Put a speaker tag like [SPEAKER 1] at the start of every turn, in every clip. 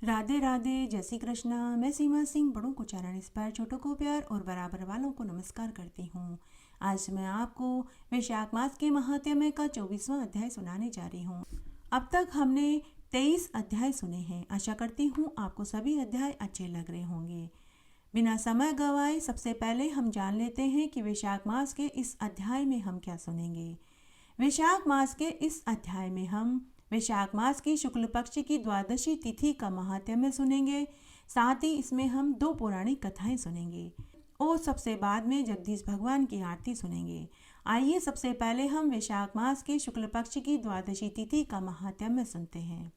[SPEAKER 1] राधे राधे, जय श्री कृष्णा। मैं सीमा सिंह बड़ों को चरण स्पर्श, छोटों को प्यार और बराबर वालों को नमस्कार करती हूँ। आज मैं आपको वैशाख मास के महात्म्य का 24वां अध्याय सुनाने जा रही हूँ। अब तक हमने 23 अध्याय सुने हैं। आशा करती हूँ आपको सभी अध्याय अच्छे लग रहे होंगे। बिना समय गवाए सबसे पहले हम जान लेते हैं कि वैशाख मास के इस अध्याय में हम क्या सुनेंगे। वैशाख मास के इस अध्याय में हम वैशाख मास की शुक्ल पक्ष की द्वादशी तिथि का महात्म्य सुनेंगे। साथ ही इसमें हम 2 पौराणिक कथाएं सुनेंगे और सबसे बाद में जगदीश भगवान की आरती सुनेंगे। आइए सबसे पहले हम वैशाख मास के शुक्ल पक्ष की द्वादशी तिथि का महात्म्य सुनते हैं।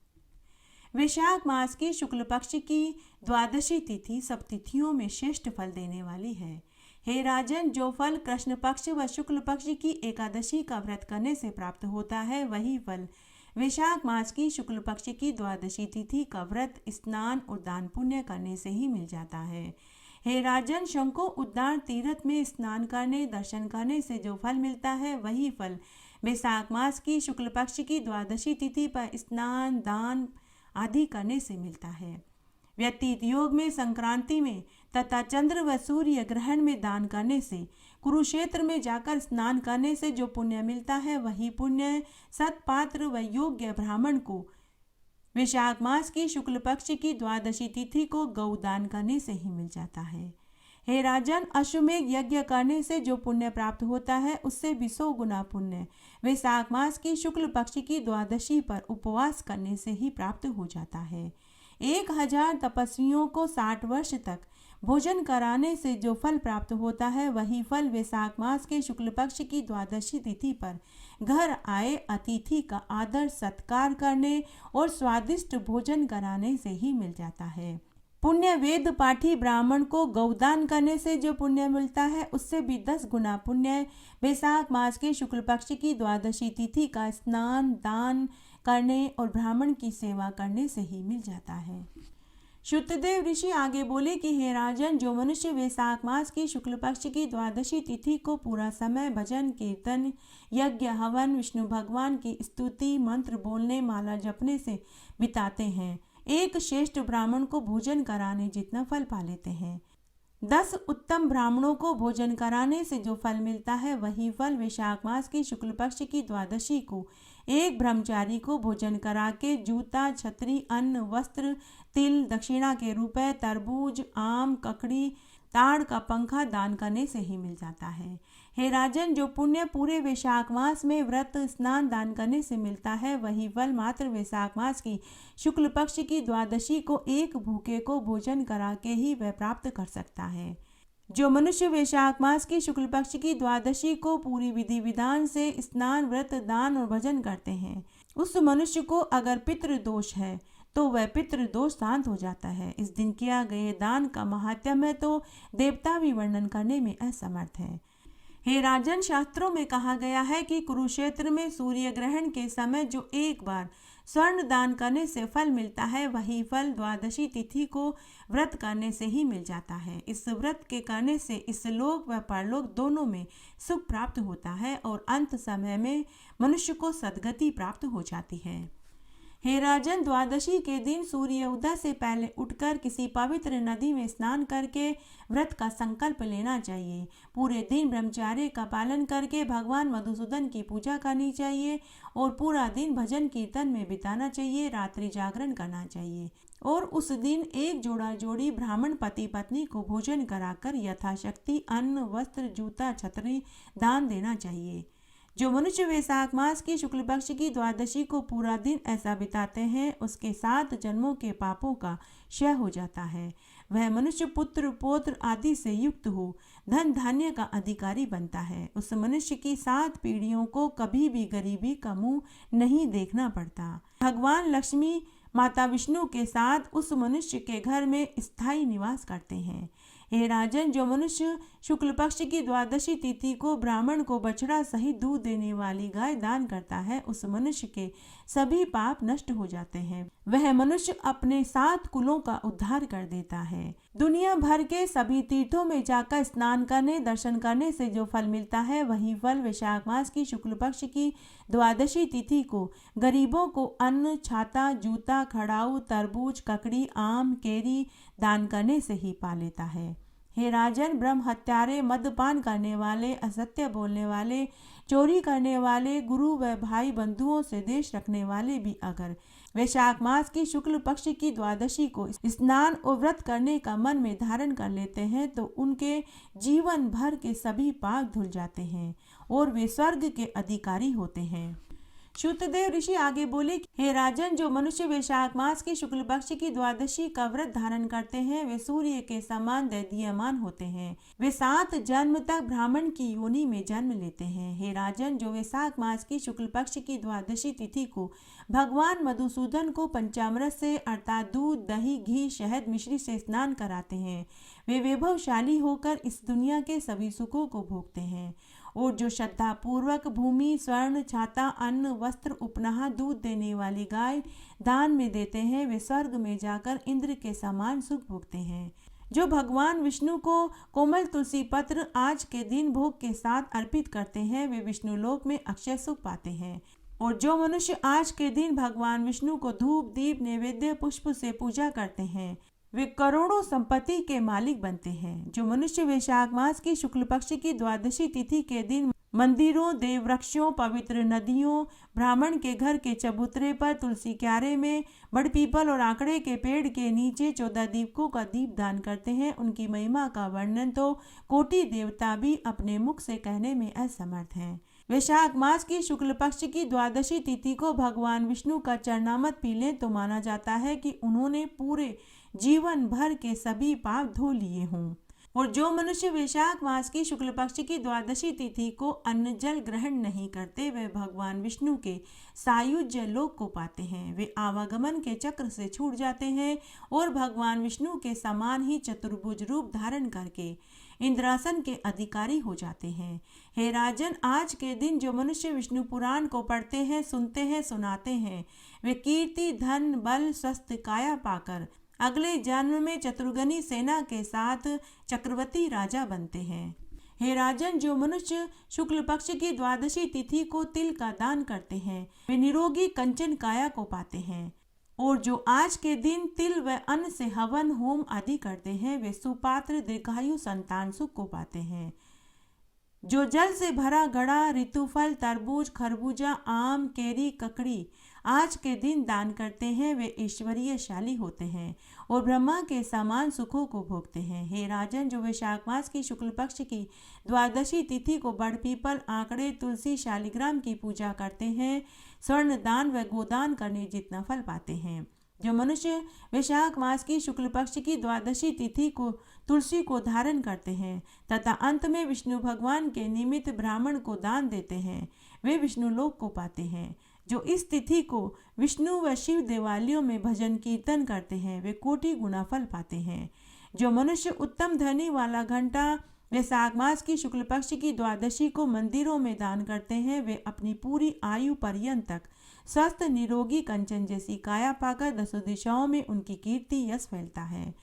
[SPEAKER 1] वैशाख मास की शुक्ल पक्ष की द्वादशी तिथि सब तिथियों में श्रेष्ठ फल देने वाली है। हे राजन, जो फल कृष्ण पक्ष व शुक्ल पक्ष की एकादशी का व्रत करने से प्राप्त होता है, वही फल वैशाख मास की शुक्ल पक्ष की द्वादशी तिथि का व्रत, स्नान और दान पुण्य करने से ही मिल जाता है। हे राजन, शंको उद्दार तीर्थ में स्नान करने दर्शन करने से जो फल मिलता है, वही फल वैशाख मास की शुक्ल पक्ष की द्वादशी तिथि पर स्नान दान आदि करने से मिलता है। व्यतीत योग में संक्रांति में तथा चंद्र व सूर्य ग्रहण में दान करने से, कुरुक्षेत्र में जाकर स्नान करने से जो पुण्य मिलता है, वही पुण्य सत्पात्र व योग्य ब्राह्मण को वैशाख मास की शुक्ल पक्ष की द्वादशी तिथि को गौदान करने से ही मिल जाता है। हे राजन, अश्वमेध यज्ञ करने से जो पुण्य प्राप्त होता है, उससे 200 गुना पुण्य वैशाख मास की शुक्ल पक्ष की द्वादशी पर उपवास करने से ही प्राप्त हो जाता है। 1000 तपस्वियों को 60 वर्ष तक भोजन कराने से जो फल प्राप्त होता है, वही फल वैशाख मास के शुक्ल पक्ष की द्वादशी तिथि पर घर आए अतिथि का आदर सत्कार करने और स्वादिष्ट भोजन कराने से ही मिल जाता है। पुण्य वेद पाठी ब्राह्मण को गौदान करने से जो पुण्य मिलता है, उससे भी 10 गुना पुण्य वैशाख मास के शुक्ल पक्ष की द्वादशी तिथि का स्नान दान करने और ब्राह्मण की सेवा करने से ही मिल जाता है। शुद्धदेव ऋषि आगे बोले कि हे राजन, जो मनुष्य वैशाख मास की शुक्ल पक्ष की द्वादशी तिथि को पूरा समय भजन कीर्तन यज्ञ हवन विष्णु भगवान की स्तुति मंत्र बोलने माला जपने से बिताते हैं, एक श्रेष्ठ ब्राह्मण को भोजन कराने जितना फल पा लेते हैं। 10 उत्तम ब्राह्मणों को भोजन कराने से जो फल मिलता है, वही फल वैशाख मास की शुक्ल पक्ष की द्वादशी को एक ब्रह्मचारी को भोजन करा के जूता छतरी अन्न वस्त्र तिल दक्षिणा के रुपए तरबूज आम ककड़ी ताड़ का पंखा दान करने से ही मिल जाता है। हे राजन, जो पुण्य पूरे वैशाख मास में व्रत स्नान दान करने से मिलता है, वही फल मात्र वैशाख मास की शुक्ल पक्ष की द्वादशी को एक भूखे को भोजन करा के ही वह प्राप्त कर सकता है। जो मनुष्य वैशाख मास की शुक्ल पक्ष की द्वादशी को पूरी विधि विधान से स्नान व्रत दान और भजन करते हैं, उस मनुष्य को अगर पितृ दोष है तो वह पितृ दोष शांत हो जाता है। इस दिन किया गए दान का महात्म्य तो देवता भी वर्णन करने में असमर्थ है। हे राजन, शास्त्रों में कहा गया है कि कुरुक्षेत्र में सूर्य ग्रहण के समय जो एक बार स्वर्ण दान करने से फल मिलता है, वही फल द्वादशी तिथि को व्रत करने से ही मिल जाता है। इस व्रत के करने से इस लोक व परलोक दोनों में सुख प्राप्त होता है और अंत समय में मनुष्य को सद्गति प्राप्त हो जाती है। हे राजन, द्वादशी के दिन सूर्य उदय से पहले उठकर किसी पवित्र नदी में स्नान करके व्रत का संकल्प लेना चाहिए। पूरे दिन ब्रह्मचर्य का पालन करके भगवान मधुसूदन की पूजा करनी चाहिए और पूरा दिन भजन कीर्तन में बिताना चाहिए। रात्रि जागरण करना चाहिए और उस दिन एक जोड़ा जोड़ी ब्राह्मण पति पत्नी को भोजन कराकर यथाशक्ति अन्न वस्त्र जूता छतरी दान देना चाहिए। जो मनुष्य वैशाख मास की शुक्ल पक्ष की द्वादशी को पूरा दिन ऐसा बिताते हैं, उसके 7 जन्मों के पापों का क्षय हो जाता है। वह मनुष्य पुत्र पौत्र आदि से युक्त हो धन धान्य का अधिकारी बनता है। उस मनुष्य की 7 पीढ़ियों को कभी भी गरीबी का मुंह नहीं देखना पड़ता। भगवान लक्ष्मी माता विष्णु के साथ उस मनुष्य के घर में स्थायी निवास करते हैं। हे राजन, जो मनुष्य शुक्ल पक्ष की द्वादशी तिथि को ब्राह्मण को बछड़ा सहित दूध देने वाली गाय दान करता है, उस मनुष्य के सभी पाप नष्ट हो जाते हैं। वह मनुष्य अपने 7 कुलों का उद्धार कर देता है। दुनिया भर के सभी तीर्थों में जाकर स्नान करने दर्शन करने से जो फल मिलता है, वही फल वैशाख मास की शुक्ल पक्ष की द्वादशी तिथि को गरीबों को अन्न, छाता, जूता, खड़ाऊ, तरबूज, ककड़ी, आम, केरी दान करने से ही पा लेता है। हे राजन, ब्रह्म हत्यारे, मद्यपान करने वाले, असत्य बोलने वाले, चोरी करने वाले, गुरु व भाई बंधुओं से देश रखने वाले भी अगर वैशाख मास की शुक्ल पक्ष की द्वादशी को स्नान और व्रत करने का मन में धारण कर लेते हैं तो उनके जीवन भर के सभी पाप धुल जाते हैं और वे स्वर्ग के अधिकारी होते हैं। शुद्धदेव ऋषि आगे बोले, हे राजन, जो मनुष्य वैशाख मास की शुक्ल पक्ष की द्वादशी का व्रत धारण करते हैं वे सूर्य के समान दैदीयमान होते हैं। वे 7 जन्म तक ब्राह्मण की योनि में जन्म लेते हैं। हे राजन, जो वैशाख मास की शुक्ल पक्ष की द्वादशी तिथि को भगवान मधुसूदन को पंचामृत से अर्थात दूध, दही, घी, शहद, मिश्री से स्नान कराते हैं, वे वैभवशाली होकर इस दुनिया के सभी सुखों को भोगते हैं। और जो श्रद्धा पूर्वक भूमि, स्वर्ण, छाता, अन्न, वस्त्र, उपनाह, दूध देने वाली गाय दान में देते हैं, वे स्वर्ग में जाकर इंद्र के समान सुख भोगते हैं। जो भगवान विष्णु को कोमल तुलसी पत्र आज के दिन भोग के साथ अर्पित करते हैं, वे विष्णु लोक में अक्षय सुख पाते हैं। और जो मनुष्य आज के दिन भगवान विष्णु को धूप, दीप, नैवेद्य, पुष्प से पूजा करते हैं, वे करोड़ों संपत्ति के मालिक बनते हैं। जो मनुष्य वैशाख मास की शुक्ल पक्ष की द्वादशी तिथि के दिन मंदिरों, देववृक्षों, पवित्र नदियों, ब्राह्मण के घर के चबूतरे पर, तुलसी क्यारे में, बड़ पीपल और आंकड़े के पेड़ के नीचे 14 दीपकों का दीप दान करते हैं, उनकी महिमा का वर्णन तो कोटि देवता भी अपने मुख से कहने में असमर्थ हैं। वैशाख मास की शुक्ल पक्ष की द्वादशी तिथि को भगवान विष्णु का चरणामृत पी लें तो माना जाता है कि उन्होंने पूरे जीवन भर के सभी पाप धो लिए हों। और जो मनुष्य वैशाख मास की शुक्ल पक्ष की द्वादशी तिथि को अन्न जल ग्रहण नहीं करते, वे भगवान विष्णु के सायुज्य लोक को पाते हैं। वे आवागमन के चक्र से छूट जाते हैं और भगवान विष्णु के समान ही चतुर्भुज रूप धारण करके इंद्रासन के अधिकारी हो जाते हैं। हे राजन, आज के दिन जो मनुष्य विष्णु पुराण को पढ़ते हैं, सुनते हैं, सुनाते हैं, वे कीर्ति, धन, बल, स्वस्थ काया पाकर अगले जन्म में चतुर्गनी सेना के साथ चक्रवर्ती राजा बनते हैं। हे राजन, जो मनुष्य शुक्ल पक्ष की द्वादशी तिथि को तिल का दान करते हैं, वे निरोगी कंचन काया को पाते हैं। और जो आज के दिन तिल व अन्न से हवन होम आदि करते हैं, वे सुपात्र दीर्घायु संतान सुख को पाते हैं। जो जल से भरा घड़ा, ऋतुफल, तरबूज, खरबूजा, आम, केरी, ककड़ी आज के दिन दान करते हैं, वे ऐश्वर्यशाली होते हैं और ब्रह्मा के समान सुखों को भोगते हैं। हे राजन, जो वैशाख मास की शुक्ल पक्ष की द्वादशी तिथि को बड़ पीपल, आंकड़े, तुलसी, शालिग्राम की पूजा करते हैं, स्वर्ण दान व गोदान करने जितना फल पाते हैं। जो मनुष्य वैशाख मास की शुक्ल पक्ष की द्वादशी तिथि को तुलसी को धारण करते हैं तथा अंत में विष्णु भगवान के निमित्त ब्राह्मण को दान देते हैं, वे विष्णु लोक को पाते हैं। जो इस तिथि को विष्णु व शिव देवालयों में भजन कीर्तन करते हैं, वे कोटि गुना फल पाते हैं। जो मनुष्य उत्तम ध्वनि वाला घंटा वैशाख मास की शुक्ल पक्ष की द्वादशी को मंदिरों में दान करते हैं, वे अपनी पूरी आयु पर्यंत तक स्वस्थ निरोगी कंचन जैसी काया पाकर दसों दिशाओं में उनकी कीर्ति यश फैलता है।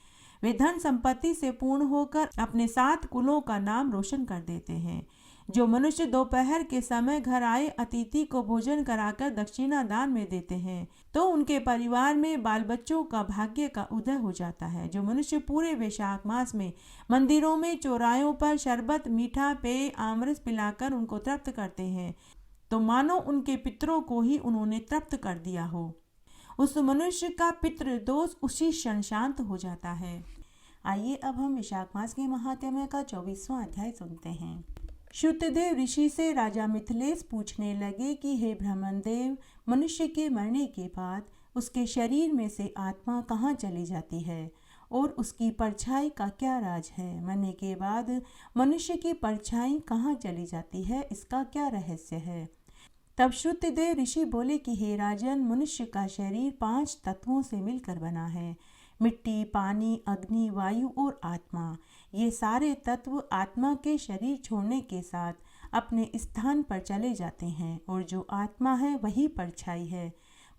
[SPEAKER 1] वे धन संपत्ति से पूर्ण होकर अपने 7 कुलों का नाम रोशन कर देते हैं। जो मनुष्य दोपहर के समय घर आए अतिथि को भोजन कराकर दक्षिणा दान में देते हैं, तो उनके परिवार में बाल बच्चों का भाग्य का उदय हो जाता है। जो मनुष्य पूरे वैशाख मास में मंदिरों में, चौरायों पर शरबत, मीठा पेय, आमरस पिलाकर उनको तृप्त करते हैं, तो मानो उनके पितरों को ही उन्होंने तृप्त कर दिया हो। उस मनुष्य का पितृ दोष उसी क्षण शांत हो जाता है। आइए अब हम वैशाख मास के महात्म्य का 24वां अध्याय सुनते हैं। शुद्धदेव ऋषि से राजा मिथिलेश पूछने लगे कि हे ब्रह्मदेव, मनुष्य के मरने के बाद उसके शरीर में से आत्मा कहाँ चली जाती है और उसकी परछाई का क्या राज है? मरने के बाद मनुष्य की परछाई कहाँ चली जाती है, इसका क्या रहस्य है? तब शुद्धदेव ऋषि बोले कि हे राजन, मनुष्य का शरीर 5 तत्वों से मिलकर बना है। मिट्टी, पानी, अग्नि, वायु और आत्मा। ये सारे तत्व आत्मा के शरीर छोड़ने के साथ अपने स्थान पर चले जाते हैं और जो आत्मा है वही परछाई है।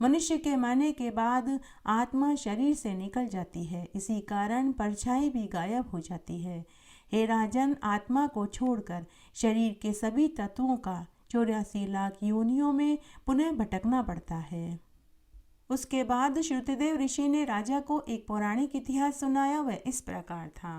[SPEAKER 1] मनुष्य के मरने के बाद आत्मा शरीर से निकल जाती है, इसी कारण परछाई भी गायब हो जाती है। हे राजन, आत्मा को छोड़कर शरीर के सभी तत्वों का 84 लाख योनियों में पुनः भटकना पड़ता है। उसके बाद श्रुतदेव ऋषि ने राजा को एक पौराणिक इतिहास सुनाया। वह इस प्रकार था।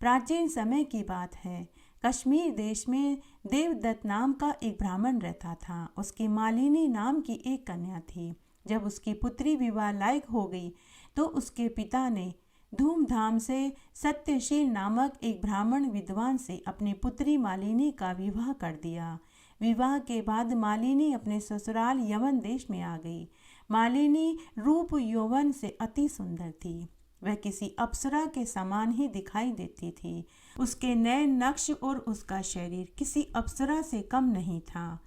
[SPEAKER 1] प्राचीन समय की बात है। कश्मीर देश में देवदत्त नाम का एक ब्राह्मण रहता था। उसकी मालिनी नाम की एक कन्या थी। जब उसकी पुत्री विवाह लायक हो गई तो उसके पिता ने धूमधाम से सत्यशील नामक एक ब्राह्मण विद्वान से अपनी पुत्री मालिनी का विवाह कर दिया। विवाह के बाद मालिनी अपने ससुराल यवन देश में आ गई। मालिनी रूप यौवन से अति सुंदर थी। वह किसी अप्सरा के समान ही दिखाई देती थी। उसके नयन नक्श और उसका शरीर किसी अप्सरा से कम नहीं था।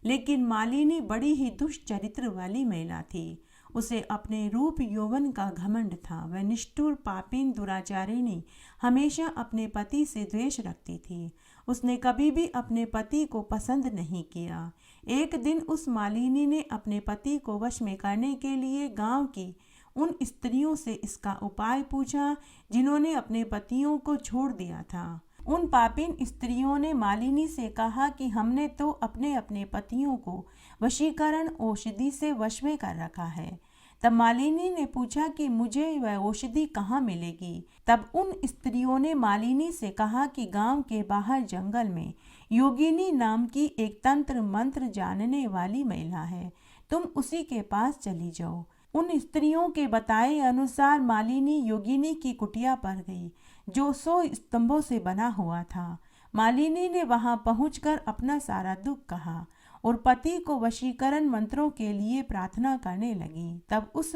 [SPEAKER 1] लेकिन मालिनी बड़ी ही दुष्ट चरित्र वाली महिला थी। उसे अपने रूप यौवन का घमंड था। वह निष्ठुर पापीन दुराचारिणी हमेशा अपने पति से द्वेष रखती थी। उसने कभी भी अपने पति को पसंद नहीं किया। एक दिन उस मालिनी ने अपने पति को वश में करने के लिए गांव की उन स्त्रियों से इसका उपाय पूछा जिन्होंने अपने पतियों को छोड़ दिया था। उन पापीन स्त्रियों ने मालिनी से कहा कि हमने तो अपने अपने पतियों को वशीकरण औषधि से वश में कर रखा है। तब मालिनी ने पूछा कि मुझे वह औषधि कहाँ मिलेगी। तब उन स्त्रियों ने मालिनी से कहा कि गांव के बाहर जंगल में योगिनी नाम की एक तंत्र मंत्र जानने वाली महिला है, तुम उसी के पास चली जाओ। उन स्त्रियों के बताए अनुसार मालिनी योगिनी की कुटिया पर गई जो 100 स्तंभों से बना हुआ था। मालिनी ने वहां पहुंचकर अपना सारा दुख कहा और पति को वशीकरण मंत्रों के लिए प्रार्थना करने लगी। तब उस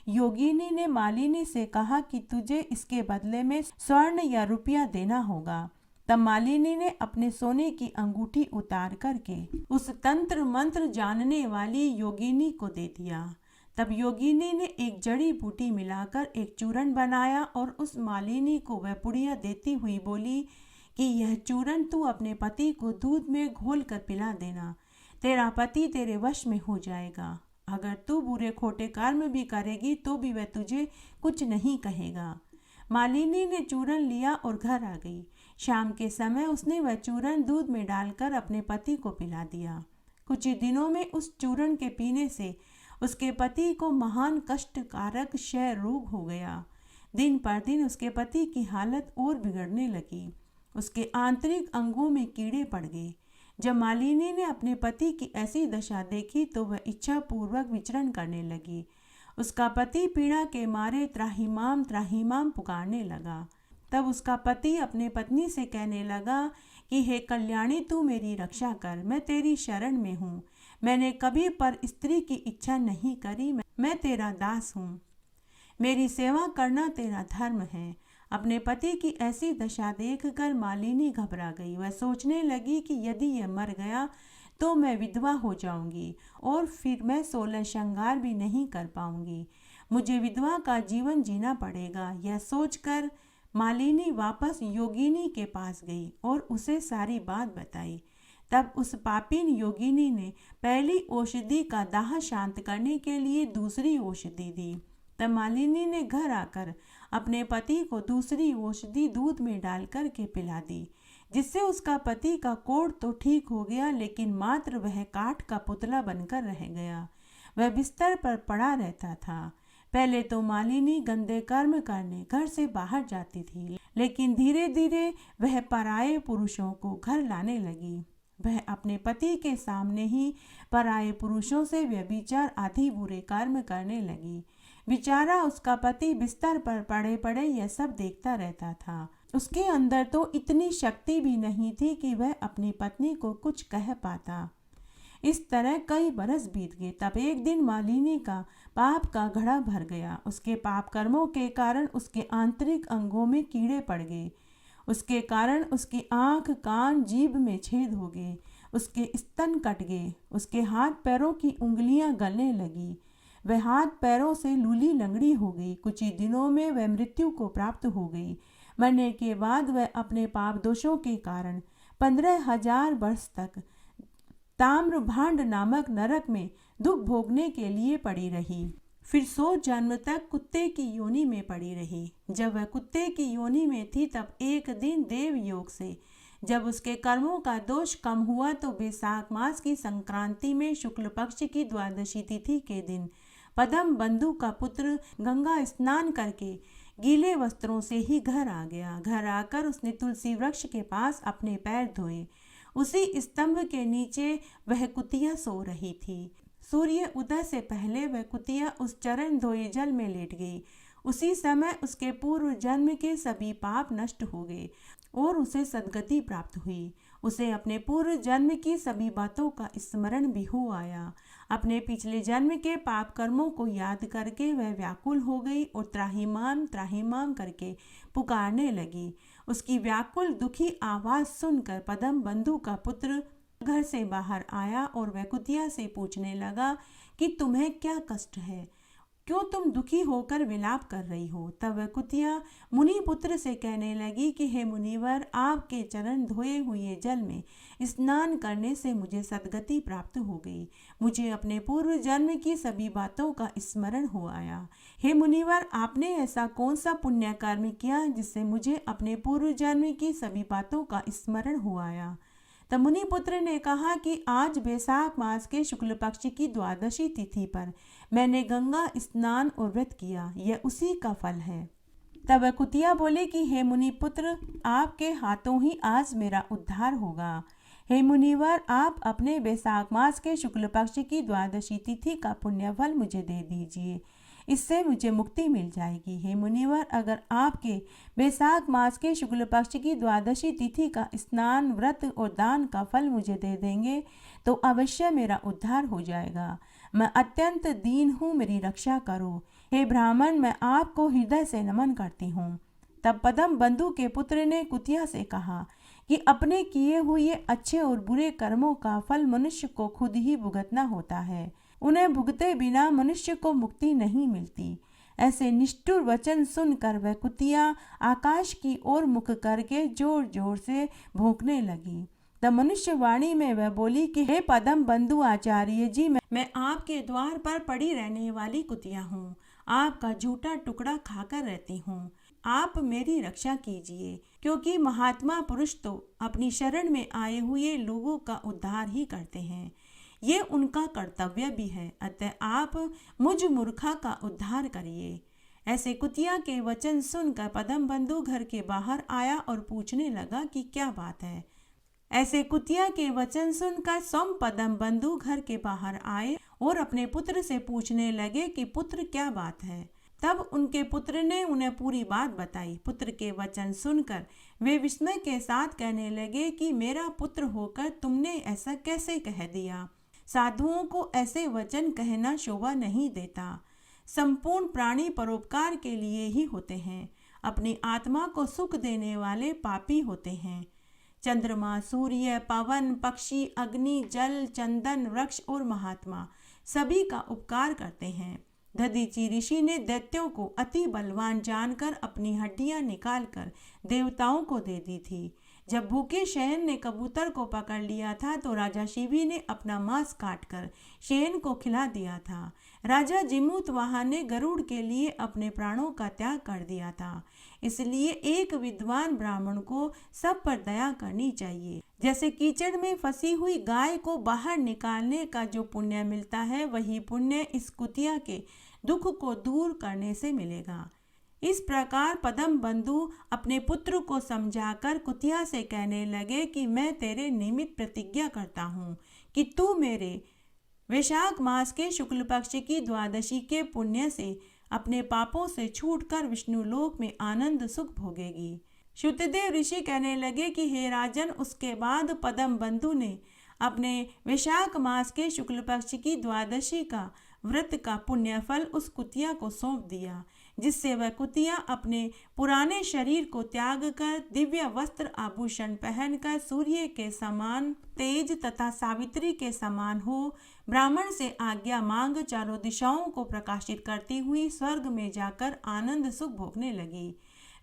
[SPEAKER 1] योगिनी ने मालिनी से कहा कि तुझे इसके बदले में स्वर्ण या रुपया देना होगा। तब मालिनी ने अपने सोने की अंगूठी उतार करके उस तंत्र मंत्र जानने वाली योगिनी को दे दिया। तब योगिनी ने एक जड़ी बूटी मिलाकर एक चूर्ण बनाया और उस मालिनी को वह पुड़िया देती हुई बोली कि यह चूर्ण तू अपने पति को दूध में घोल कर पिला देना, तेरा पति तेरे वश में हो जाएगा। अगर तू बुरे खोटे कर्म भी करेगी तो भी वह तुझे कुछ नहीं कहेगा। मालिनी ने चूर्ण लिया और घर आ गई। शाम के समय उसने वह चूर्ण दूध में डालकर अपने पति को पिला दिया। कुछ ही दिनों में उस चूर्ण के पीने से उसके पति को महान कष्टकारक क्षय रोग हो गया। दिन पर दिन उसके पति की हालत और बिगड़ने लगी। उसके आंतरिक अंगों में कीड़े पड़ गए। जब मालिनी ने अपने पति की ऐसी दशा देखी तो वह इच्छा पूर्वक विचरण करने लगी। उसका पति पीड़ा के मारे त्राहिमाम त्राहिमाम पुकारने लगा। तब उसका पति अपने पत्नी से कहने लगा कि हे कल्याणी, तू मेरी रक्षा कर, मैं तेरी शरण में हूँ। मैंने कभी पर स्त्री की इच्छा नहीं करी, मैं तेरा दास हूँ। मेरी सेवा करना तेरा धर्म है। अपने पति की ऐसी दशा देखकर मालिनी घबरा गई। वह सोचने लगी कि यदि यह मर गया तो मैं विधवा हो जाऊंगी और फिर मैं 16 श्रृंगार भी नहीं कर पाऊंगी। मुझे विधवा का जीवन जीना पड़ेगा। यह सोचकर मालिनी वापस योगिनी के पास गई और उसे सारी बात बताई। तब उस पापीन योगिनी ने पहली औषधि का दाह शांत करने के लिए दूसरी औषधि दी। तब मालिनी ने घर आकर अपने पति को दूसरी औषधि दूध में डालकर के पिला दी, जिससे उसका पति का कोढ़ तो ठीक हो गया, लेकिन मात्र वह काठ का पुतला बनकर रह गया। वह बिस्तर पर पड़ा रहता था। पहले तो मालिनी गंदे कर्म करने घर से बाहर जाती थी, लेकिन धीरे धीरे वह पराये पुरुषों को घर लाने लगी। वह अपने पति के सामने ही पराये पुरुषों से व्यभिचार आदि बुरे कर्म करने लगी। बेचारा उसका पति बिस्तर पर पड़े पड़े यह सब देखता रहता था। उसके अंदर तो इतनी शक्ति भी नहीं थी कि वह अपनी पत्नी को कुछ कह पाता। इस तरह कई बरस बीत गए। तब एक दिन मालिनी का पाप का घड़ा भर गया। उसके पाप कर्मों के कारण उसके आंतरिक अंगों में कीड़े पड़ गए। उसके कारण उसकी आंख, कान, जीभ में छेद हो गए। उसके स्तन कट गए। उसके हाथ पैरों की उंगलियां गलने लगी। वह हाथ पैरों से लूली लंगड़ी हो गई। कुछ ही दिनों में वह मृत्यु को प्राप्त हो गई। मरने के बाद वह अपने पाप दोषों के कारण 15,000 वर्ष तक ताम्रभांड नामक नरक में दुख भोगने के लिए पड़ी रही। फिर 100 जन्म तक कुत्ते की योनि में पड़ी रही। जब वह कुत्ते की योनि में थी तब एक दिन देव योग से जब उसके कर्मों का दोष कम हुआ तो बैसाख मास की संक्रांति में शुक्ल पक्ष की द्वादशी तिथि के दिन पदम बंधु का पुत्र गंगा स्नान करके गीले वस्त्रों से ही घर आ गया। घर आकर उसने तुलसी वृक्ष के पास अपने पैर धोए। उसी स्तंभ के नीचे वह कुतिया सो रही थी। सूर्य उदय से पहले वह कुतिया उस चरण धोए जल में लेट गई। उसी समय उसके पूर्व जन्म के सभी पाप नष्ट हो गए और उसे सद्गति प्राप्त हुई। उसे अपने पूर्व जन्म की सभी बातों का स्मरण भी हो आया। अपने पिछले जन्म के पाप कर्मों को याद करके वह व्याकुल हो गई और त्राहिमाम करके पुकारने लगी। उसकी व्याकुल दुखी आवाज सुनकर पदम बंधु का पुत्र घर से बाहर आया और वह कुतिया से पूछने लगा कि तुम्हें क्या कष्ट है, क्यों तुम दुखी होकर विलाप कर रही हो। तब वह कुतिया मुनि पुत्र से कहने लगी कि हे मुनिवर, आपके चरण धोए हुए जल में स्नान करने से मुझे सद्गति प्राप्त हो गई। मुझे अपने पूर्व जन्म की सभी बातों का स्मरण हो आया। हे मुनिवर, आपने ऐसा कौन सा पुण्य कर्म किया जिससे मुझे अपने पूर्व जन्म की सभी बातों का स्मरण हो आया। तब मुनि पुत्र ने कहा कि आज बैसाख मास के शुक्ल पक्ष की द्वादशी तिथि पर मैंने गंगा स्नान और व्रत किया, यह उसी का फल है। तब वह कुतिया बोले कि हे मुनि पुत्र, आपके हाथों ही आज मेरा उद्धार होगा। हे मुनिवर, आप अपने बैसाख मास के शुक्ल पक्ष की द्वादशी तिथि का पुण्य फल मुझे दे दीजिए, इससे मुझे मुक्ति मिल जाएगी। हे मुनिवर, अगर आपके बैसाख मास के शुक्ल पक्ष की द्वादशी तिथि का स्नान, व्रत और दान का फल मुझे दे देंगे तो अवश्य मेरा उद्धार हो जाएगा। मैं अत्यंत दीन हूँ, मेरी रक्षा करो। हे ब्राह्मण, मैं आपको हृदय से नमन करती हूँ। तब पदम बंधु के पुत्र ने कुतिया से कहा कि अपने किए हुए अच्छे और बुरे कर्मों का फल मनुष्य को खुद ही भुगतना होता है। उन्हें भुगते बिना मनुष्य को मुक्ति नहीं मिलती। ऐसे निष्ठुर वचन सुनकर वह कुतिया आकाश की ओर मुख करके जोर जोर से भौंकने लगी। तब मनुष्य वाणी में वह बोली कि हे पदम बंधु आचार्य जी, मैं आपके द्वार पर पड़ी रहने वाली कुतिया हूँ। आपका झूठा टुकड़ा खाकर रहती हूँ। आप मेरी रक्षा कीजिए, क्योंकि महात्मा पुरुष तो अपनी शरण में आए हुए लोगों का उद्धार ही करते हैं। ये उनका कर्तव्य भी है। अतः आप मुझ मूर्खा का उद्धार करिए। ऐसे कुतिया के वचन सुनकर पदम बंधु घर के बाहर आया और पूछने लगा कि क्या बात है। ऐसे कुतिया के वचन सुनकर सोम पदम बंधु घर के बाहर आए और अपने पुत्र से पूछने लगे कि पुत्र, क्या बात है। तब उनके पुत्र ने उन्हें पूरी बात बताई। पुत्र के वचन सुनकर वे विस्मय के साथ कहने लगे कि मेरा पुत्र होकर तुमने ऐसा कैसे कह दिया। साधुओं को ऐसे वचन कहना शोभा नहीं देता। संपूर्ण प्राणी परोपकार के लिए ही होते हैं। अपनी आत्मा को सुख देने वाले पापी होते हैं। चंद्रमा, सूर्य, पवन, पक्षी, अग्नि, जल, चंदन, वृक्ष और महात्मा सभी का उपकार करते हैं। दधीचि ऋषि ने दैत्यों को अति बलवान जानकर अपनी हड्डियां निकालकर देवताओं को दे दी थी। जब भूखे शयन ने कबूतर को पकड़ लिया था तो राजा शिवी ने अपना मांस काटकर शयन को खिला दिया था। राजा जिमूतवाहन ने गरुड़ के लिए अपने प्राणों का त्याग कर दिया था। इसलिए एक विद्वान ब्राह्मण को सब पर दया करनी चाहिए। जैसे कीचड़ में फंसी हुई गाय को बाहर निकालने का जो पुण्य मिलता है, वही पुण्य इस कुतिया के दुख को दूर करने से मिलेगा। इस प्रकार पदम बंधु अपने पुत्र को समझाकर कुतिया से कहने लगे कि मैं तेरे निमित्त प्रतिज्ञा करता हूँ कि तू मेरे वैशाख मास के शुक्ल पक्ष की द्वादशी के पुण्य से अपने पापों से छूटकर विष्णु लोक में आनंद सुख भोगेगी। श्रुतदेव ऋषि कहने लगे कि हे राजन, उसके बाद पदम बंधु ने अपने वैशाख मास के शुक्ल पक्ष की द्वादशी का व्रत का पुण्य फल उस कुतिया को सौंप दिया, जिससे वह कुतिया अपने पुराने शरीर को त्याग कर दिव्य वस्त्र आभूषण पहनकर सूर्य के समान तेज तथा सावित्री के समान हो ब्राह्मण से आज्ञा मांग चारों दिशाओं को प्रकाशित करती हुई स्वर्ग में जाकर आनंद सुख भोगने लगी।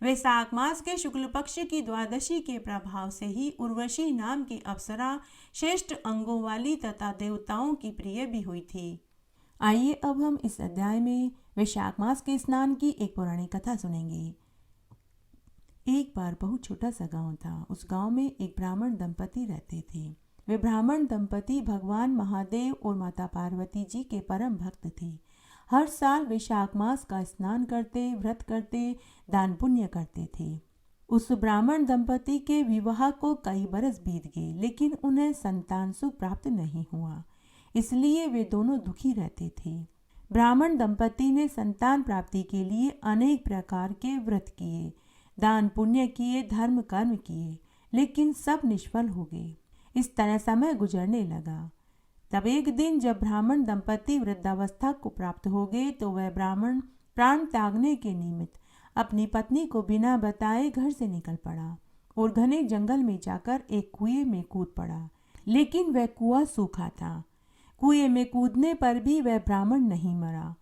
[SPEAKER 1] वैशाख मास के शुक्ल पक्ष की द्वादशी के प्रभाव से ही उर्वशी नाम की अप्सरा श्रेष्ठ अंगों वाली तथा देवताओं की प्रिय भी हुई थी। आइए अब हम इस अध्याय में वैशाख मास के स्नान की एक पौराणिक कथा सुनेंगे। एक बार बहुत छोटा सा गांव था। उस गांव में एक ब्राह्मण दंपति रहते थे। वे ब्राह्मण दंपति भगवान महादेव और माता पार्वती जी के परम भक्त थे। हर साल वैशाख मास का स्नान करते, व्रत करते, दान पुण्य करते थे। उस ब्राह्मण दंपति के विवाह को कई बरस बीत गए, लेकिन उन्हें संतान सुख प्राप्त नहीं हुआ। इसलिए वे दोनों दुखी रहते थे। ब्राह्मण दंपति ने संतान प्राप्ति के लिए अनेक प्रकार के व्रत किए, दान पुण्य किए, धर्म कर्म किए, लेकिन सब निष्फल हो गए। इस तरह समय गुजरने लगा। तब एक दिन जब ब्राह्मण दंपति वृद्धावस्था को प्राप्त हो गए तो वह ब्राह्मण प्राण त्यागने के निमित्त अपनी पत्नी को बिना बताए घर से निकल पड़ा और घने जंगल में जाकर एक कुएं में कूद पड़ा। लेकिन वह कुआं सूखा था। कुएं में कूदने पर भी वह ब्राह्मण नहीं मरा।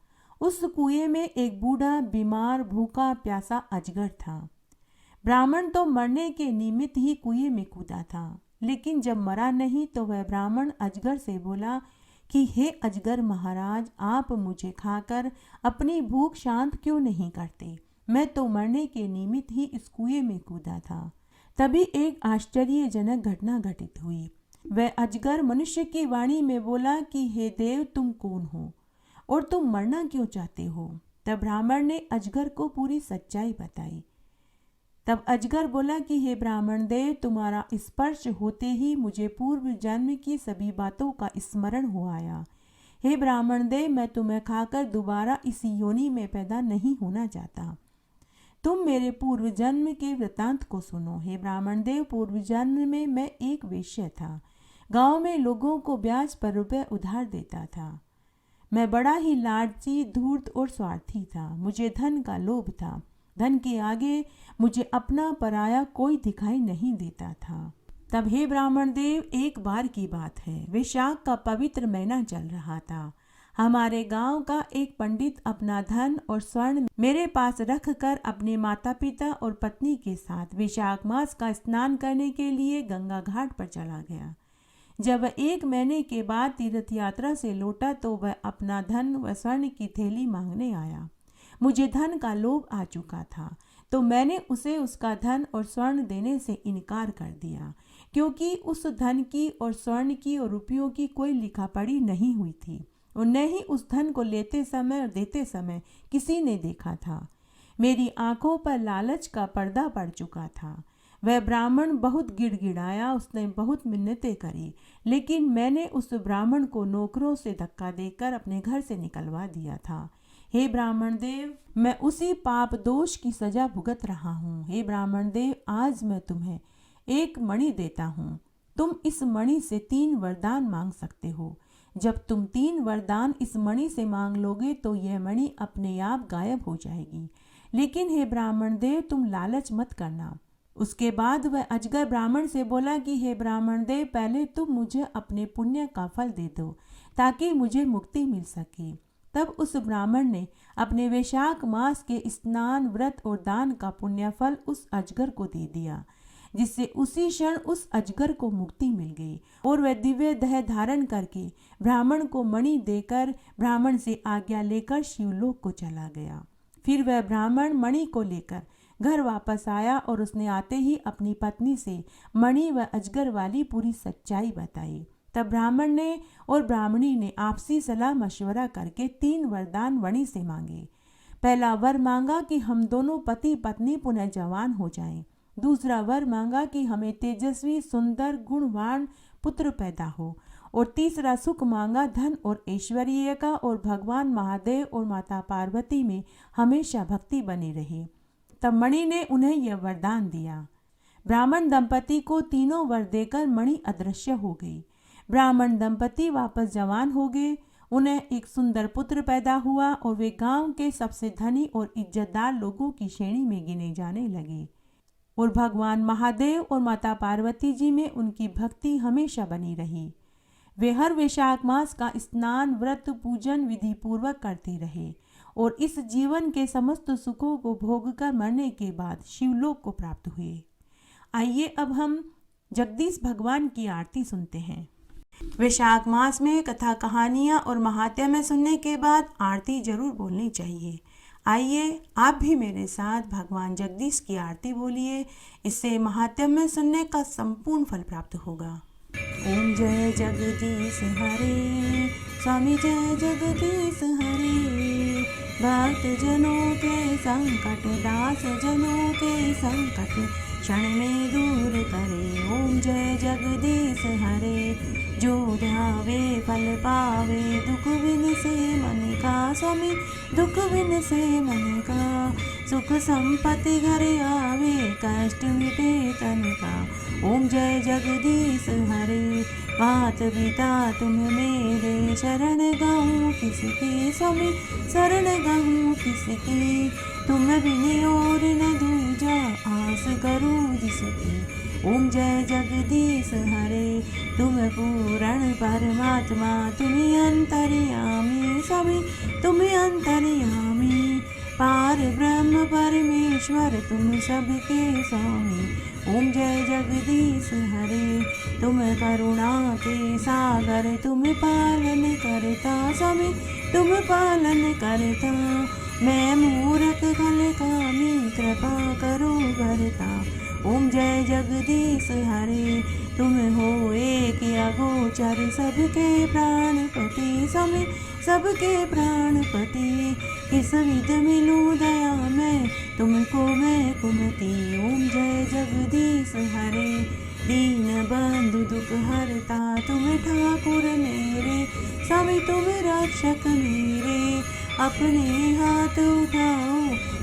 [SPEAKER 1] उस कुएं में एक बूढ़ा, बीमार, भूखा, प्यासा अजगर था। ब्राह्मण तो मरने के निमित्त ही कुएं में कूदा था, लेकिन जब मरा नहीं तो वह ब्राह्मण अजगर से बोला कि हे अजगर महाराज, आप मुझे खाकर अपनी भूख शांत क्यों नहीं करते? मैं तो मरने के निमित्त ही इस कुएं में कूदा था। तभी एक आश्चर्यजनक घटना घटित हुई। वह अजगर मनुष्य की वाणी में बोला कि हे देव, तुम कौन हो और तुम मरना क्यों चाहते हो? तब ब्राह्मण ने अजगर को पूरी सच्चाई बताई। तब अजगर बोला कि हे ब्राह्मण देव, तुम्हारा स्पर्श होते ही मुझे पूर्व जन्म की सभी बातों का स्मरण हो आया। हे ब्राह्मण देव, मैं तुम्हें खाकर दोबारा इसी योनि में पैदा नहीं होना चाहता। तुम मेरे पूर्व जन्म के वृतांत को सुनो। हे ब्राह्मण देव, पूर्व जन्म में मैं एक वेश्या था। गांव में लोगों को ब्याज पर रुपए उधार देता था। मैं बड़ा ही लालची, धूर्त और स्वार्थी था। मुझे धन का लोभ था। धन के आगे मुझे अपना पराया कोई दिखाई नहीं देता था। तब हे ब्राह्मण देव, एक बार की बात है, वैशाख का पवित्र महीना चल रहा था। हमारे गांव का एक पंडित अपना धन और स्वर्ण मेरे पास रखकर अपने माता पिता और पत्नी के साथ वैशाख मास का स्नान करने के लिए गंगा घाट पर चला गया। जब वह 1 महीने के बाद तीर्थ यात्रा से लौटा तो वह अपना धन व स्वर्ण की थैली मांगने आया। मुझे धन का लोभ आ चुका था, तो मैंने उसे उसका धन और स्वर्ण देने से इनकार कर दिया, क्योंकि उस धन की और स्वर्ण की और रुपयों की कोई लिखा पढ़ी नहीं हुई थी और न ही उस धन को लेते समय और देते समय किसी ने देखा था। मेरी आंखों पर लालच का पर्दा पड़ चुका था। वह ब्राह्मण बहुत गिड़गिड़ाया, उसने बहुत मिन्नतें करी, लेकिन मैंने उस ब्राह्मण को नौकरों से धक्का देकर अपने घर से निकलवा दिया था। हे ब्राह्मण देव, मैं उसी पाप दोष की सजा भुगत रहा हूँ। हे ब्राह्मण देव, आज मैं तुम्हें एक मणि देता हूँ। तुम इस मणि से 3 वरदान मांग सकते हो। जब तुम 3 वरदान इस मणि से मांग लोगे तो यह मणि अपने आप गायब हो जाएगी। लेकिन हे ब्राह्मण देव, तुम लालच मत करना। उसके बाद वह अजगर ब्राह्मण से बोला कि हे ब्राह्मण देव, पहले तुम मुझे अपने पुण्य का फल दे दो ताकि मुझे मुक्ति मिल सके। तब उस ब्राह्मण ने अपने वैशाख मास के स्नान, व्रत और दान का पुण्य फल उस अजगर को दे दिया, जिससे उसी क्षण उस अजगर को मुक्ति मिल गई और वह दिव्य देह धारण करके ब्राह्मण को मणि देकर ब्राह्मण से आज्ञा लेकर शिवलोक को चला गया। फिर वह ब्राह्मण मणि को लेकर घर वापस आया और उसने आते ही अपनी पत्नी से मणि व अजगर वाली पूरी सच्चाई बताई। तब ब्राह्मण ने और ब्राह्मणी ने आपसी सलाह मशवरा करके 3 वरदान मणि से मांगे। पहला वर मांगा कि हम दोनों पति पत्नी पुनः जवान हो जाएं। दूसरा वर मांगा कि हमें तेजस्वी, सुंदर, गुणवान पुत्र पैदा हो। और तीसरा सुख मांगा धन और ऐश्वर्य का और भगवान महादेव और माता पार्वती में हमेशा भक्ति बनी रहे। तब मणि ने उन्हें यह वरदान दिया। ब्राह्मण दंपति को तीनों वर देकर मणि अदृश्य हो गई। ब्राह्मण दंपति वापस जवान हो गए। उन्हें एक सुंदर पुत्र पैदा हुआ और वे गांव के सबसे धनी और इज्जतदार लोगों की श्रेणी में गिने जाने लगे। और भगवान महादेव और माता पार्वती जी में उनकी भक्ति हमेशा बनी रही। वे हर वैशाख मास का स्नान, व्रत, पूजन विधि पूर्वक करते रहे और इस जीवन के समस्त सुखों को भोगकर मरने के बाद शिवलोक को प्राप्त हुए। आइए अब हम जगदीश भगवान की आरती सुनते हैं। वैशाख मास में कथा कहानियाँ और महात्म्य सुनने के बाद आरती जरूर बोलनी चाहिए। आइए आप भी मेरे साथ भगवान जगदीश की आरती बोलिए, इससे महात्म्य सुनने का संपूर्ण फल प्राप्त होगा। ओम जय जगदीश हरे, स्वामी जय जगदीश हरे। भक्त जनों के संकट, दास जनों के संकट क्षण में दूर करे। ओम जय जगदीश हरे। जो ध्यावे फल पावे, दुख बिन से मन का स्वामी, दुख बिन से मन का। सुख संपत्ति घर आवे, कष्ट मिटे तन का। ओम जय जगदीश हरे। मात पिता तुम मेरे, शरण गाऊं किसकी स्वामी, शरण गाऊं किसकी। तुम बिन और न दूजा, आस करूं जिसकी। ओम जय जगदीश हरे। तुम पूर्ण परमात्मा, तुम अंतर्यामी स्वामी, तुम अंतर्यामी। पार ब्रह्म परमेश्वर, तुम सबके स्वामी। ओम जय जगदीश हरे। तुम करुणा के सागर, तुम पालन करता स्वामी, तुम पालन करता। मैं मूर्ख खल कामी, कृपा करो भरता। ओम जय जगदीश हरे। तुम हो एक अगोचर, सबके प्राणपति स्वामी, सबके प्राणपति। किस विध मिलूं दया मैं, तुमको मैं कुमति। ओम जय जगदीश हरे। दीन बंधु दुख हरता, तुम ठाकुर मेरे स्वामी, तुम रक्षक मेरे। अपने हाथ उठाओ,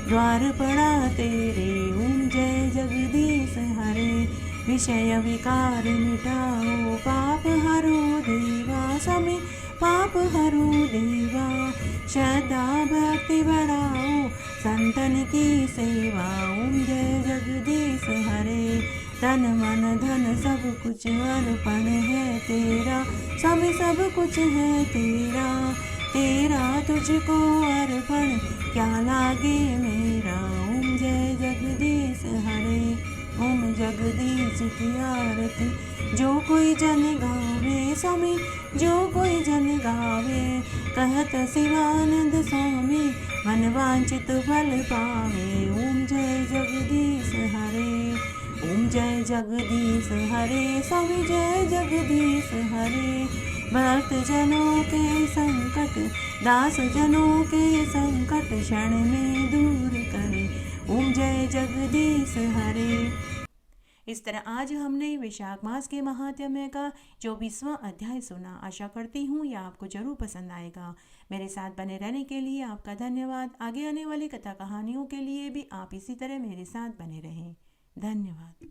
[SPEAKER 1] द्वार पड़ा तेरे। ओम जय जगदीश हरे। विषय विकार मिटाओ, पाप हरो देवा स्वामी, पाप हरो देवा। श्रद्धा भक्ति बढ़ाओ, संतन की सेवा। ओम जय जगदीश हरे। तन मन धन सब कुछ अर्पण है तेरा स्वामी, सब कुछ है तेरा। तेरा तुझको अर्पण, क्या लागे मेरा। ओम जय जगदीश हरे। ओम जगदीश की आरती जो कोई जन गावे स्वामी, जो कोई जन गावे। कहत शिवानंद स्वामी, मन वांछित फल पावे। ओम जय जगदीश हरे। ओम जय जगदीश हरे। स्वामी जय जगदीश हरे। भक्त जनों के संकट, दास जनों के संकट क्षण में दूर करे। ओम जय जगदीश हरे। इस तरह आज हमने वैशाख मास के महात्म्य का 24वां अध्याय सुना। आशा करती हूँ यह आपको जरूर पसंद आएगा। मेरे साथ बने रहने के लिए आपका धन्यवाद। आगे आने वाली कथा कहानियों के लिए भी आप इसी तरह मेरे साथ बने रहें। धन्यवाद।